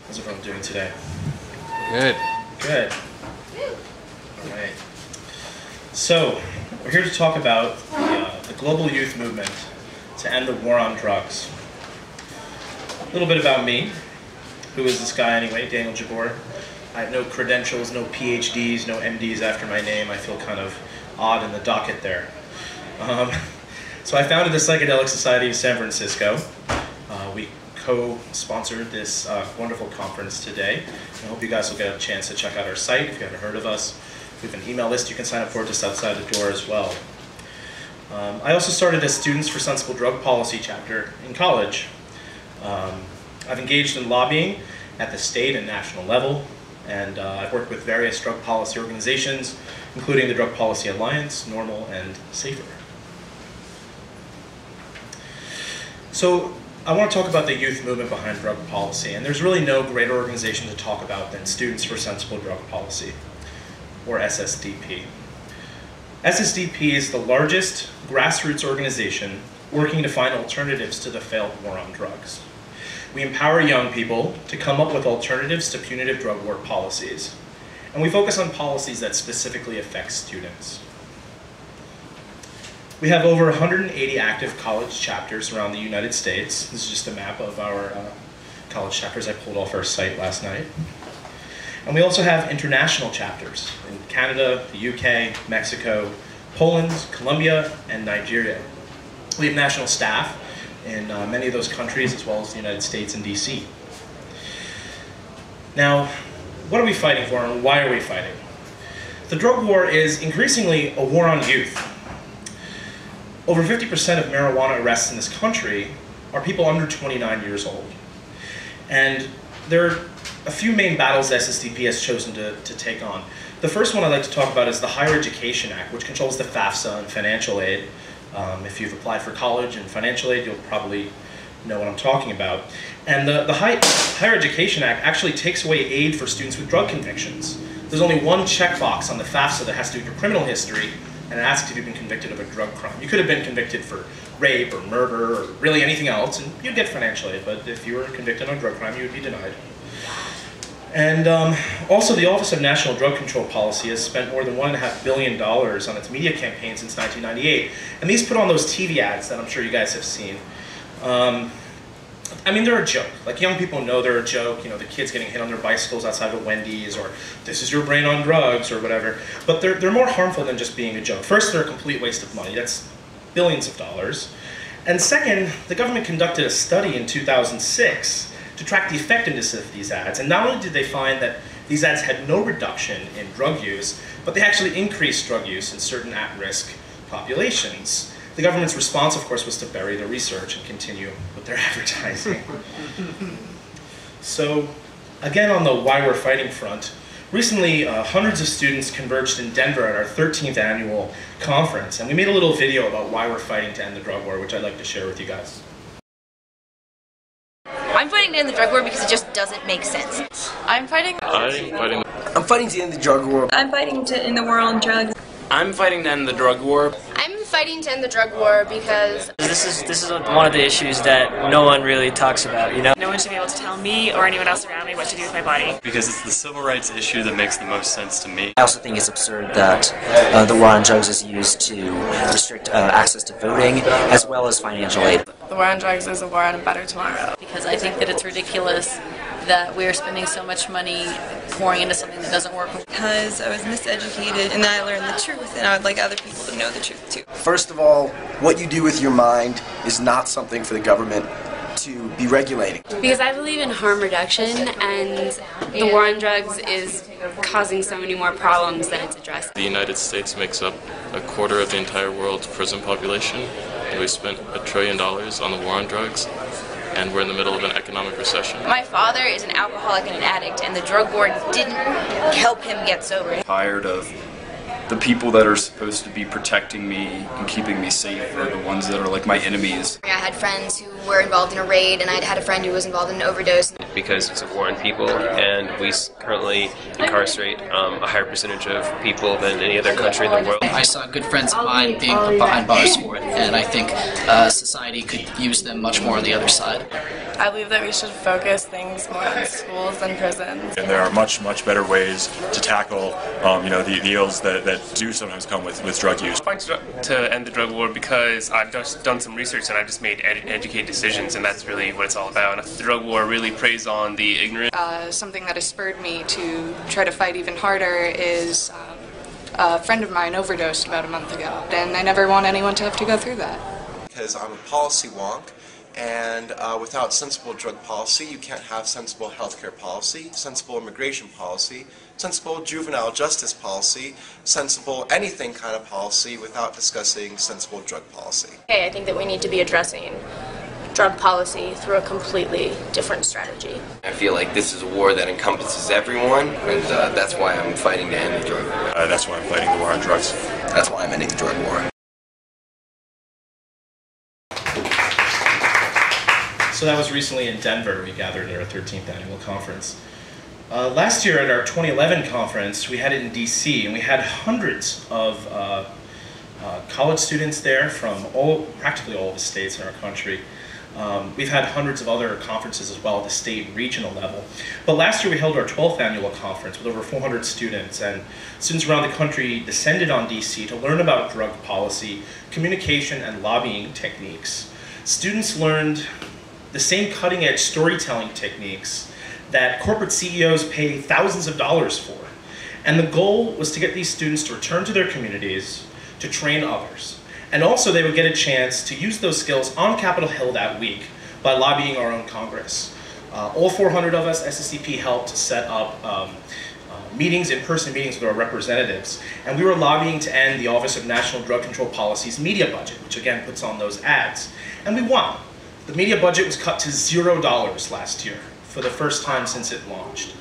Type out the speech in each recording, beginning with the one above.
How's everyone doing today? Good. Good. All right. So, we're here to talk about the global youth movement to end the war on drugs. A little bit about me. Who is this guy anyway? Daniel Jabbour. I have no credentials, no PhDs, no MDs after my name. I feel kind of odd in the docket there. So I founded the Psychedelic Society of San Francisco. We co-sponsored this wonderful conference today. I hope you guys will get a chance to check out our site if you haven't heard of us. We have an email list you can sign up for just outside the door as well. I also started a Students for Sensible Drug Policy chapter in college. I've engaged in lobbying at the state and national level, and I've worked with various drug policy organizations, including the Drug Policy Alliance, NORML, and SAFER. So I want to talk about the youth movement behind drug policy, and there's really no greater organization to talk about than Students for Sensible Drug Policy, or SSDP. SSDP is the largest grassroots organization working to find alternatives to the failed war on drugs. We empower young people to come up with alternatives to punitive drug war policies, and we focus on policies that specifically affect students. We have over 180 active college chapters around the United States. This is just a map of our college chapters I pulled off our site last night. And we also have international chapters in Canada, the UK, Mexico, Poland, Colombia, and Nigeria. We have national staff in many of those countries, as well as the United States and DC. Now, what are we fighting for and why are we fighting? The drug war is increasingly a war on youth. Over 50% of marijuana arrests in this country are people under 29 years old. And there are a few main battles SSDP has chosen to take on. The first one I'd like to talk about is the Higher Education Act, which controls the FAFSA and financial aid. If you've applied for college and financial aid, you'll probably know what I'm talking about. And the Higher Education Act actually takes away aid for students with drug convictions. There's only one checkbox on the FAFSA that has to do with your criminal history, and it asks if you've been convicted of a drug crime. You could have been convicted for rape or murder or really anything else, and you'd get financial aid, but if you were convicted on a drug crime, you would be denied. And also, the Office of National Drug Control Policy has spent more than $1.5 billion on its media campaign since 1998. And these put on those TV ads that I'm sure you guys have seen. I mean, they're a joke. Like, young people know they're a joke. You know, the kids getting hit on their bicycles outside of a Wendy's, or this is your brain on drugs, or whatever. But they're more harmful than just being a joke. First, they're a complete waste of money. That's billions of dollars. And second, the government conducted a study in 2006 to track the effectiveness of these ads. And not only did they find that these ads had no reduction in drug use, but they actually increased drug use in certain at-risk populations. The government's response, of course, was to bury the research and continue with their advertising. So, again, on the why we're fighting front, recently hundreds of students converged in Denver at our 13th annual conference, and we made a little video about why we're fighting to end the drug war, which I'd like to share with you guys. I'm fighting to end the drug war because it just doesn't make sense. I'm fighting to end the drug war. I'm fighting to end the war on drugs. I'm fighting to end the drug war. I'm fighting to end the drug war because this is one of the issues that no one really talks about, you know? No one should be able to tell me or anyone else around me what to do with my body. Because it's the civil rights issue that makes the most sense to me. I also think it's absurd that the war on drugs is used to restrict access to voting as well as financial aid. The war on drugs is a war on a better tomorrow. Because I think that it's ridiculous that we're spending so much money pouring into something that doesn't work. Because I was miseducated and I learned the truth, and I would like other people to know the truth too. First of all, what you do with your mind is not something for the government to be regulating. Because I believe in harm reduction, and the war on drugs is causing so many more problems than it's addressing. The United States makes up a quarter of the entire world's prison population, and we spent $1 trillion on the war on drugs, and we're in the middle of an economic recession. My father is an alcoholic and an addict, and the drug war didn't help him get sober. Tired of the people that are supposed to be protecting me and keeping me safe are the ones that are like my enemies. I had friends who were involved in a raid, and I'd had a friend who was involved in an overdose. Because it's a war on people, and we currently incarcerate a higher percentage of people than any other country in the world. I saw good friends of mine being put behind bars for it, and I think society could use them much more on the other side. I believe that we should focus things more on schools than prisons. And there are much better ways to tackle, the ills that do sometimes come with drug use. I want to end the drug war because I've just done some research and I've just made educated decisions, and that's really what it's all about. The drug war really preys on the ignorant. Something that has spurred me to try to fight even harder is a friend of mine overdosed about a month ago, and I never want anyone to have to go through that. Because I'm a policy wonk, and without sensible drug policy, you can't have sensible healthcare policy, sensible immigration policy, sensible juvenile justice policy, sensible anything kind of policy without discussing sensible drug policy. Hey, I think that we need to be addressing drug policy through a completely different strategy. I feel like this is a war that encompasses everyone, and that's why I'm fighting to end the drug war. That's why I'm fighting the war on drugs. That's why I'm ending the drug war. So that was recently in Denver. We gathered at our 13th annual conference. Last year at our 2011 conference, we had it in DC, and we had hundreds of college students there from practically all of the states in our country. We've had hundreds of other conferences as well at the state and regional level. But last year we held our 12th annual conference with over 400 students, and students around the country descended on DC to learn about drug policy, communication, and lobbying techniques. Students learned the same cutting-edge storytelling techniques that corporate CEOs pay thousands of dollars for. And the goal was to get these students to return to their communities to train others. And also they would get a chance to use those skills on Capitol Hill that week by lobbying our own Congress. All 400 of us, SSDP helped set up meetings, in-person meetings with our representatives. And we were lobbying to end the Office of National Drug Control Policy's media budget, which again puts on those ads. And we won. The media budget was cut to $0 last year for the first time since it launched.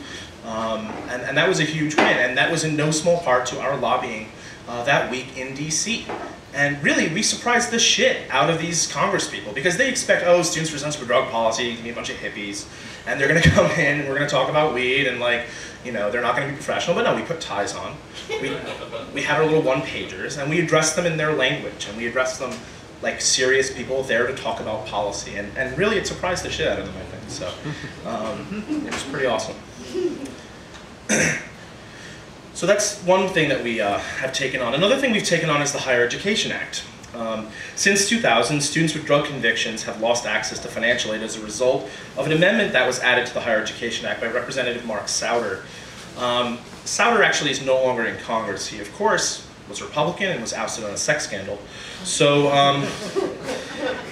And that was a huge win, and that was in no small part to our lobbying that week in DC. And really, we surprised the shit out of these Congress people because they expect, oh, students for sensible drug policy to be a bunch of hippies, and they're gonna come in and we're gonna talk about weed and they're not gonna be professional. But no, we put ties on. We had our little one-pagers, and we addressed them in their language, and we addressed them like serious people there to talk about policy. And really, it surprised the shit out of them, I think. So it was pretty awesome. So that's one thing that we have taken on. Another thing we've taken on is the Higher Education Act. Since 2000, students with drug convictions have lost access to financial aid as a result of an amendment that was added to the Higher Education Act by Representative Mark Souder. Souder actually is no longer in Congress. He, of course, was Republican and was ousted on a sex scandal. So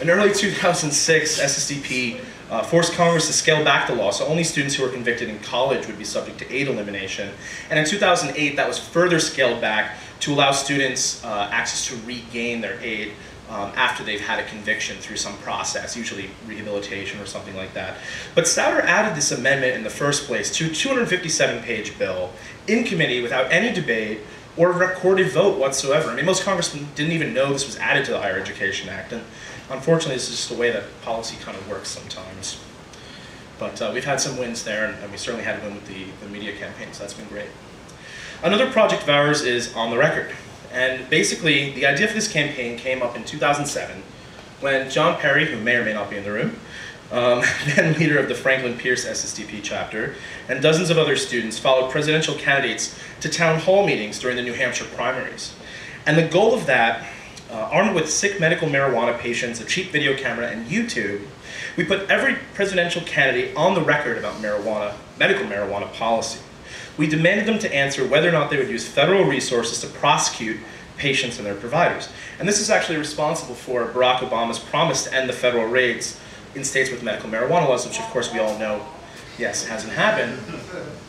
in early 2006, SSDP forced Congress to scale back the law, so only students who were convicted in college would be subject to aid elimination. And in 2008, that was further scaled back to allow students access to regain their aid after they've had a conviction through some process, usually rehabilitation or something like that. But Souder added this amendment in the first place to a 257-page bill in committee without any debate or recorded vote whatsoever. I mean, most congressmen didn't even know this was added to the Higher Education Act, and unfortunately, this is just the way that policy kind of works sometimes. But we've had some wins there, and we certainly had a win with the media campaign, so that's been great. Another project of ours is On the Record. And basically, the idea for this campaign came up in 2007, when John Perry, who may or may not be in the room, then leader of the Franklin Pierce SSDP chapter, and dozens of other students followed presidential candidates to town hall meetings during the New Hampshire primaries. And the goal of that, armed with sick medical marijuana patients, a cheap video camera, and YouTube, we put every presidential candidate on the record about medical marijuana policy. We demanded them to answer whether or not they would use federal resources to prosecute patients and their providers. And this is actually responsible for Barack Obama's promise to end the federal raids in states with medical marijuana laws, which of course we all know, yes, it hasn't happened.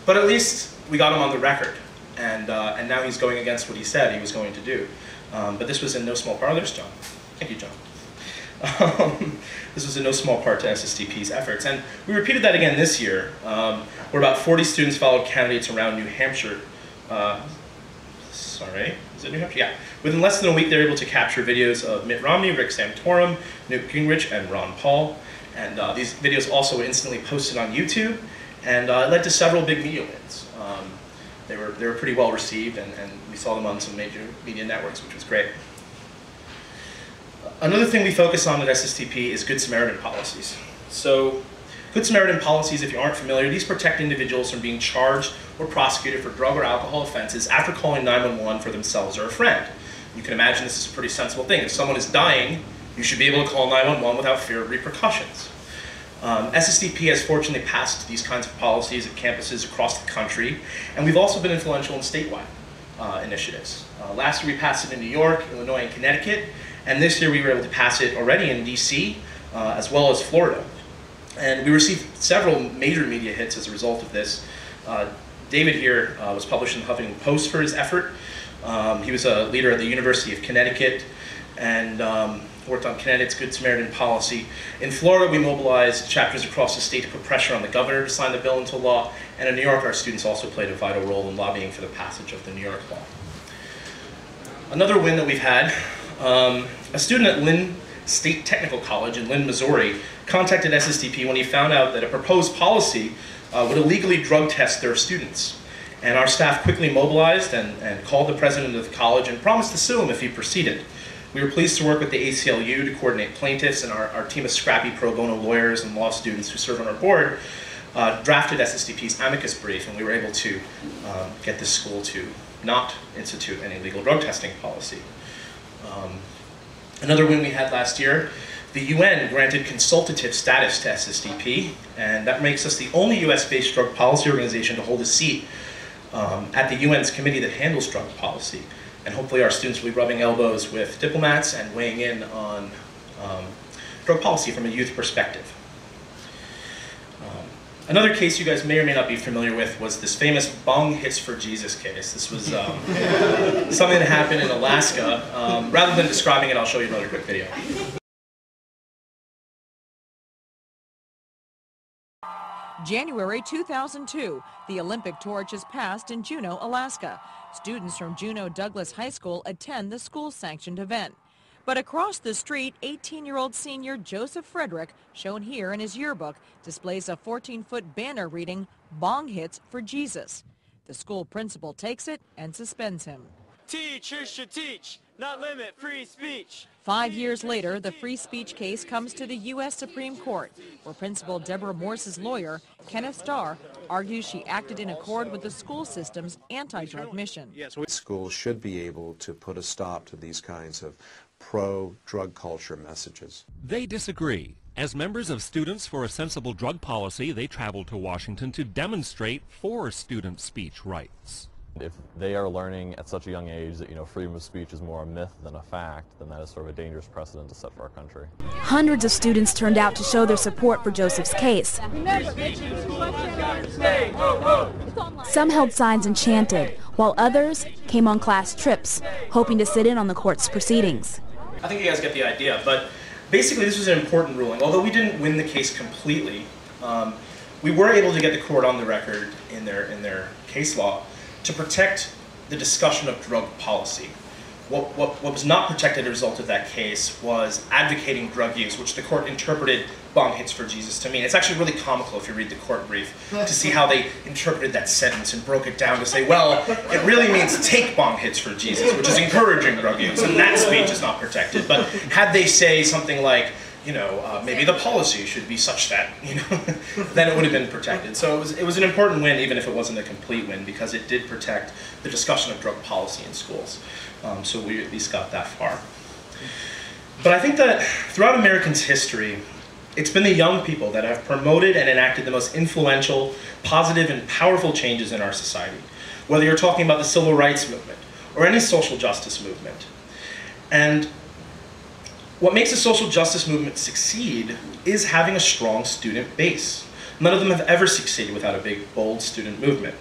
But at least we got him on the record. And now he's going against what he said he was going to do. But this was in no small part. Oh, there's John. Thank you, John. This was in no small part to SSDP's efforts. And we repeated that again this year, where about 40 students followed candidates around New Hampshire. Sorry, is it New Hampshire? Yeah. Within less than a week, they were able to capture videos of Mitt Romney, Rick Santorum, Newt Gingrich, and Ron Paul. And these videos also were instantly posted on YouTube, and it led to several big media wins. They were pretty well received, and we saw them on some major media networks, which was great. Another thing we focus on at SSDP is Good Samaritan policies. So Good Samaritan policies, if you aren't familiar, these protect individuals from being charged or prosecuted for drug or alcohol offenses after calling 911 for themselves or a friend. You can imagine this is a pretty sensible thing. If someone is dying, you should be able to call 911 without fear of repercussions. SSDP has fortunately passed these kinds of policies at campuses across the country, and we've also been influential in statewide initiatives. Last year we passed it in New York, Illinois, and Connecticut, and this year we were able to pass it already in DC, as well as Florida. And we received several major media hits as a result of this. David here was published in the Huffington Post for his effort. He was a leader at the University of Connecticut, and worked on Connecticut's Good Samaritan policy. In Florida, we mobilized chapters across the state to put pressure on the governor to sign the bill into law, and in New York, our students also played a vital role in lobbying for the passage of the New York law. Another win that we've had, a student at Lynn State Technical College in Lynn, Missouri, contacted SSDP when he found out that a proposed policy would illegally drug test their students. And our staff quickly mobilized and called the president of the college and promised to sue him if he proceeded. We were pleased to work with the ACLU to coordinate plaintiffs, and our team of scrappy pro bono lawyers and law students who serve on our board drafted SSDP's amicus brief, and we were able to get this school to not institute any legal drug testing policy. Another win we had last year, the UN granted consultative status to SSDP, and that makes us the only US-based drug policy organization to hold a seat at the UN's committee that handles drug policy. And hopefully our students will be rubbing elbows with diplomats and weighing in on drug policy from a youth perspective. Another case you guys may or may not be familiar with was this famous Bong Hits for Jesus case. This was something that happened in Alaska. Rather than describing it, I'll show you another quick video. January 2002, the Olympic torch is passed in Juneau, Alaska. Students from Juneau Douglas High School attend the school-sanctioned event. But across the street, 18-year-old senior Joseph Frederick, shown here in his yearbook, displays a 14-foot banner reading, "Bong Hits for Jesus." The school principal takes it and suspends him. Teachers should teach, not limit free speech. 5 years later, the free speech case comes to the U.S. Supreme Court, where Principal Deborah Morse's lawyer, Kenneth Starr, argues she acted in accord with the school system's anti-drug mission. Schools should be able to put a stop to these kinds of pro-drug culture messages. They disagree. As members of Students for a Sensible Drug Policy, they traveled to Washington to demonstrate for student speech rights. If they are learning at such a young age that, freedom of speech is more a myth than a fact, then that is sort of a dangerous precedent to set for our country. Hundreds of students turned out to show their support for Joseph's case. Some held signs and chanted, while others came on class trips, hoping to sit in on the court's proceedings. I think you guys get the idea, but basically this was an important ruling. Although we didn't win the case completely, we were able to get the court on the record in their case law to protect the discussion of drug policy. What was not protected as a result of that case was advocating drug use, which the court interpreted Bong Hits for Jesus to mean. It's actually really comical if you read the court brief to see how they interpreted that sentence and broke it down to say, well, it really means take Bong Hits for Jesus, which is encouraging drug use, and that speech is not protected. But had they say something like, maybe the policy should be such that, then it would have been protected. So it was an important win, even if it wasn't a complete win, because it did protect the discussion of drug policy in schools. So we at least got that far. But I think that throughout Americans' history, it's been the young people that have promoted and enacted the most influential, positive, and powerful changes in our society. Whether you're talking about the civil rights movement or any social justice movement. And what makes the social justice movement succeed is having a strong student base. None of them have ever succeeded without a big, bold student movement.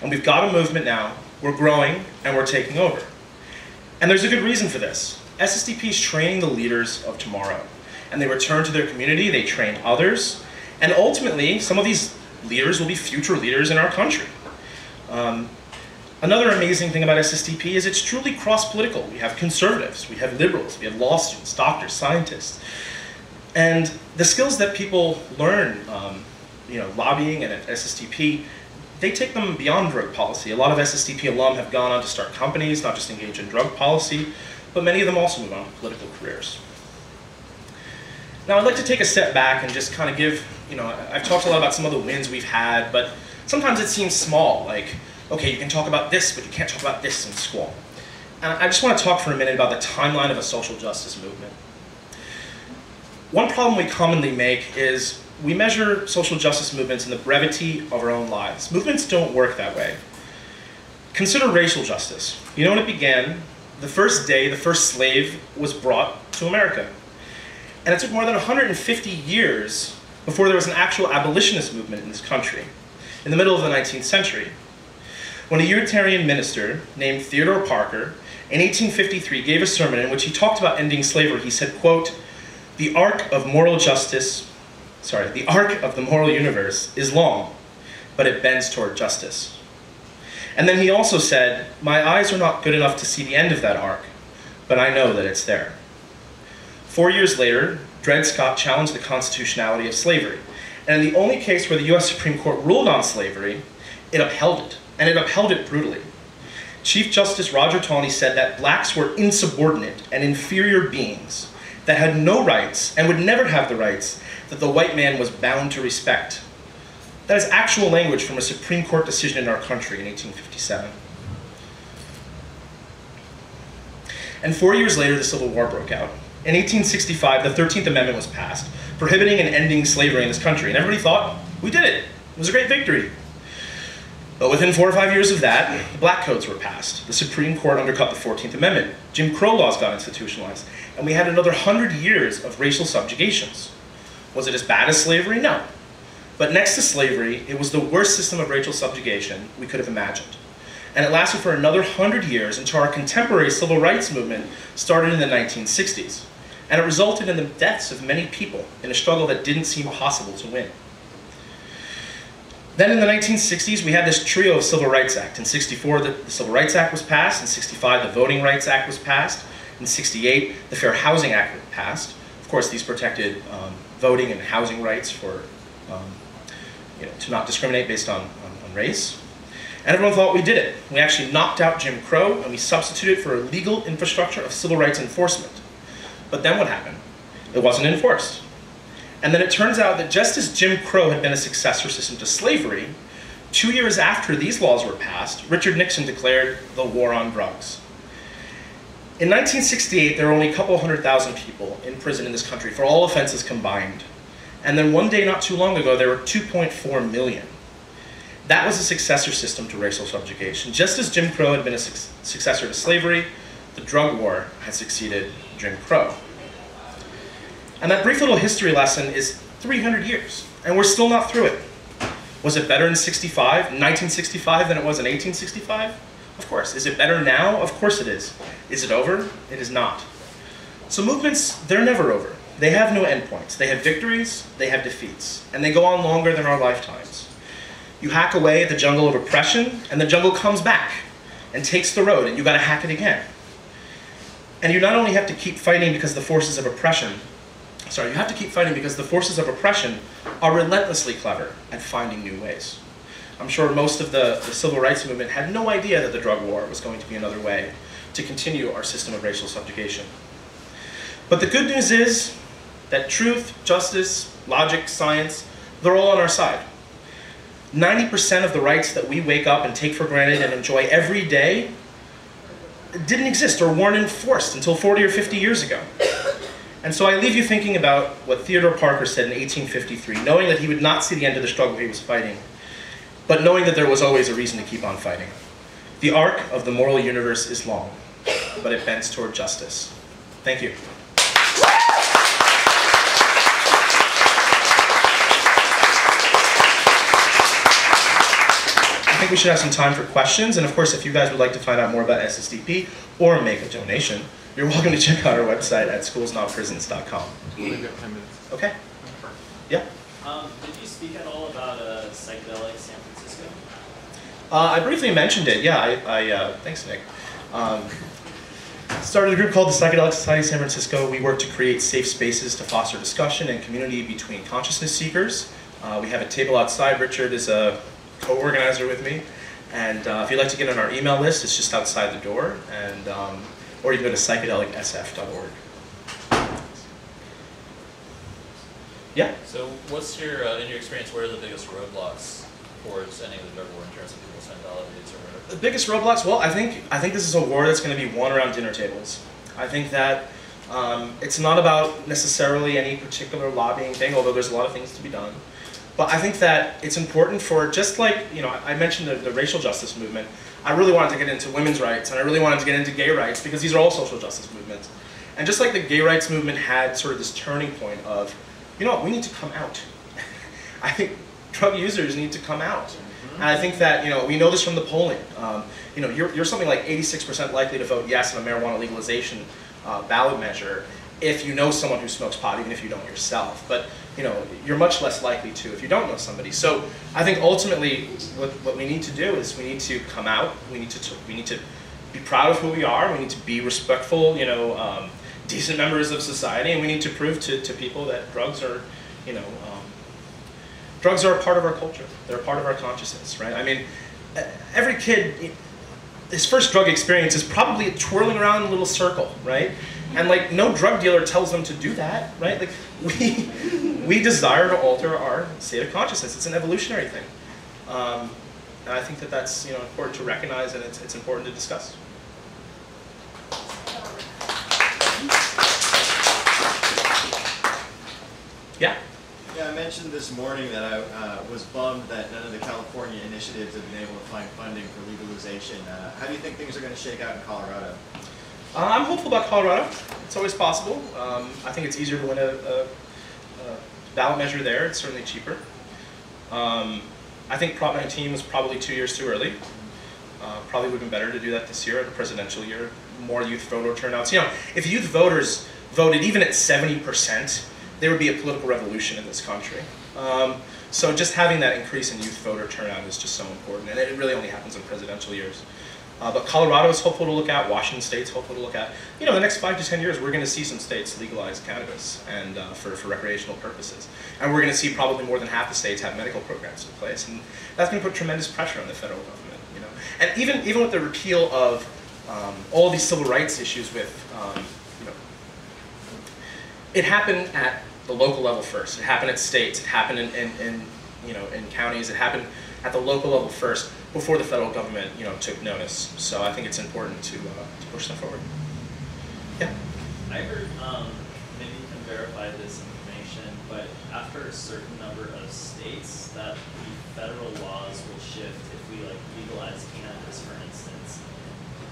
And we've got a movement now, we're growing, and we're taking over. And there's a good reason for this. SSDP is training the leaders of tomorrow. And they return to their community, they train others, and ultimately, some of these leaders will be future leaders in our country. Another amazing thing about SSDP is it's truly cross-political. We have conservatives, we have liberals, we have law students, doctors, scientists. And the skills that people learn, lobbying and at SSDP, they take them beyond drug policy. A lot of SSDP alum have gone on to start companies, not just engage in drug policy, but many of them also move on to political careers. Now I'd like to take a step back and just kind of give, I've talked a lot about some of the wins we've had, but sometimes it seems small, like, okay, you can talk about this, but you can't talk about this in school. And I just want to talk for a minute about the timeline of a social justice movement. One problem we commonly make is we measure social justice movements in the brevity of our own lives. Movements don't work that way. Consider racial justice. You know when it began? The first day the first slave was brought to America. And it took more than 150 years before there was an actual abolitionist movement in this country, in the middle of the 19th century. When a Unitarian minister named Theodore Parker in 1853 gave a sermon in which he talked about ending slavery, he said, quote, the arc of the moral universe is long, but it bends toward justice. And then he also said, my eyes are not good enough to see the end of that arc, but I know that it's there. 4 years later, Dred Scott challenged the constitutionality of slavery. And in the only case where the US Supreme Court ruled on slavery, it upheld it, and it upheld it brutally. Chief Justice Roger Taney said that blacks were insubordinate and inferior beings that had no rights and would never have the rights that the white man was bound to respect. That is actual language from a Supreme Court decision in our country in 1857. And 4 years later, the Civil War broke out. In 1865, the 13th Amendment was passed, prohibiting and ending slavery in this country. And everybody thought, we did it. It was a great victory. But within 4 or 5 years of that, the black codes were passed. The Supreme Court undercut the 14th Amendment. Jim Crow laws got institutionalized. And we had another 100 years of racial subjugations. Was it as bad as slavery? No. But next to slavery, it was the worst system of racial subjugation we could have imagined. And it lasted for another 100 years until our contemporary civil rights movement started in the 1960s. And it resulted in the deaths of many people in a struggle that didn't seem possible to win. Then in the 1960s, we had this trio of Civil Rights Act. In 64, the Civil Rights Act was passed. In 65, the Voting Rights Act was passed. In 68, the Fair Housing Act was passed. Of course, these protected voting and housing rights for, to not discriminate based on race. And everyone thought we did it. We actually knocked out Jim Crow, and we substituted for a legal infrastructure of civil rights enforcement. But then what happened? It wasn't enforced. And then it turns out that just as Jim Crow had been a successor system to slavery, 2 years after these laws were passed, Richard Nixon declared the war on drugs. In 1968, there were only a couple 100,000 people in prison in this country for all offenses combined. And then one day not too long ago, there were 2.4 million. That was a successor system to racial subjugation. Just as Jim Crow had been a successor to slavery, the drug war had succeeded Jim Crow. And that brief little history lesson is 300 years, and we're still not through it. Was it better in 1965 than it was in 1865? Of course. Is it better now? Of course it is. Is it over? It is not. So movements, they're never over. They have no endpoints. They have victories, they have defeats, and they go on longer than our lifetimes. You hack away at the jungle of oppression, and the jungle comes back and takes the road, and you gotta hack it again. And you not only have to keep fighting because the forces of oppression, you have to keep fighting because the forces of oppression are relentlessly clever at finding new ways. I'm sure most of the civil rights movement had no idea that the drug war was going to be another way to continue our system of racial subjugation. But the good news is that truth, justice, logic, science, they're all on our side. 90% of the rights that we wake up and take for granted and enjoy every day didn't exist or weren't enforced until 40 or 50 years ago. And so I leave you thinking about what Theodore Parker said in 1853, knowing that he would not see the end of the struggle he was fighting, but knowing that there was always a reason to keep on fighting. The arc of the moral universe is long, but it bends toward justice. Thank you. I think we should have some time for questions, and of course, if you guys would like to find out more about SSDP or make a donation, you're welcome to check out our website at schoolsnotprisons.com. We've got 10 minutes. Okay. Yeah? Did you speak at all about psychedelic San Francisco? I briefly mentioned it, yeah. Thanks, Nick. Started a group called the Psychedelic Society of San Francisco. We work to create safe spaces to foster discussion and community between consciousness seekers. We have a table outside. Richard is a co-organizer with me. And if you'd like to get on our email list, it's just outside the door. And or you can go to psychedelicsf.org. Yeah. So what's your, in your experience, what are the biggest roadblocks towards ending the drug war in terms of people's mentalities or whatever? The biggest roadblocks? Well, I think this is a war that's going to be won around dinner tables. I think that it's not about necessarily any particular lobbying thing, although there's a lot of things to be done. But I think that it's important for, just like, you know, I mentioned the racial justice movement. I really wanted to get into women's rights, and I really wanted to get into gay rights, because these are all social justice movements. And just like the gay rights movement had sort of this turning point of, you know what, we need to come out. I think drug users need to come out. And I think that, you know, we know this from the polling. You know, you're something like 86% likely to vote yes on a marijuana legalization ballot measure if you know someone who smokes pot, even if you don't yourself. But, you know, you're much less likely to if you don't know somebody. So I think ultimately what we need to do is we need to come out. We need to be proud of who we are. We need to be respectful, you know, decent members of society, and we need to prove to people that drugs are, you know, drugs are a part of our culture. They're a part of our consciousness, right? I mean, every kid, his first drug experience is probably twirling around in a little circle, right? And like, no drug dealer tells them to do that, right? Like, we desire to alter our state of consciousness. It's an evolutionary thing. And I think that that's, you know, important to recognize, and it's important to discuss. Yeah? Yeah, I mentioned this morning that I was bummed that none of the California initiatives have been able to find funding for legalization. How do you think things are going to shake out in Colorado? I'm hopeful about Colorado. It's always possible. I think it's easier to win a ballot measure there. It's certainly cheaper. I think Prop 19 was probably 2 years too early. Probably would have been better to do that this year, the presidential year. More youth voter turnouts. You know, if youth voters voted even at 70%, there would be a political revolution in this country. So just having that increase in youth voter turnout is just so important, and it really only happens in presidential years. But Colorado is hopeful to look at, Washington State's hopeful to look at. You know, the next 5 to 10 years, we're going to see some states legalize cannabis and for recreational purposes. And we're going to see probably more than half the states have medical programs in place. And that's going to put tremendous pressure on the federal government, you know. And even with the repeal of all these civil rights issues with, you know, it happened at the local level first. It happened at states. It happened in you know, in counties. It happened at the local level first before the federal government, you know, took notice. So I think it's important to push them forward. Yeah. I heard, maybe you can verify this information, but after a certain number of states, that the federal laws will shift if we like legalize cannabis, for instance.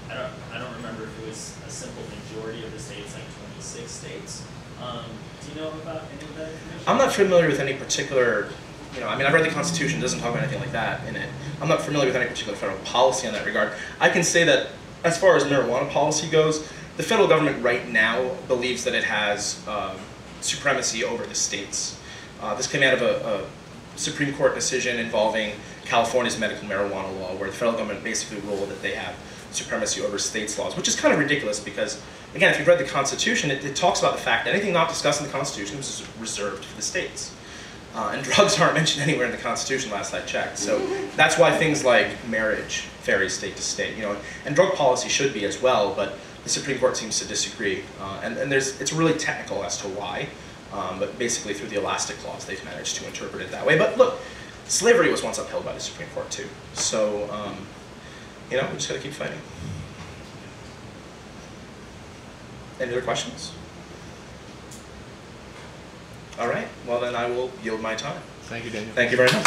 I don't remember if it was a simple majority of the states, like 26 states. Do you know about any of that information? I'm not familiar with any particular, you know, I mean, I've read the Constitution, it doesn't talk about anything like that in it. I'm not familiar with any particular federal policy in that regard. I can say that as far as marijuana policy goes, the federal government right now believes that it has supremacy over the states. This came out of a Supreme Court decision involving California's medical marijuana law, where the federal government basically ruled that they have supremacy over states' laws, which is kind of ridiculous because, again, if you've read the Constitution, it talks about the fact that anything not discussed in the Constitution is reserved for the states. And drugs aren't mentioned anywhere in the Constitution, last I checked. So that's why things like marriage vary state to state. You know, and drug policy should be as well, but the Supreme Court seems to disagree. And it's really technical as to why, but basically through the Elastic Clause, they've managed to interpret it that way. But look, slavery was once upheld by the Supreme Court too. So, you know, we just got to keep fighting. Any other questions? All right, well then I will yield my time. Thank you, Daniel. Thank you very much.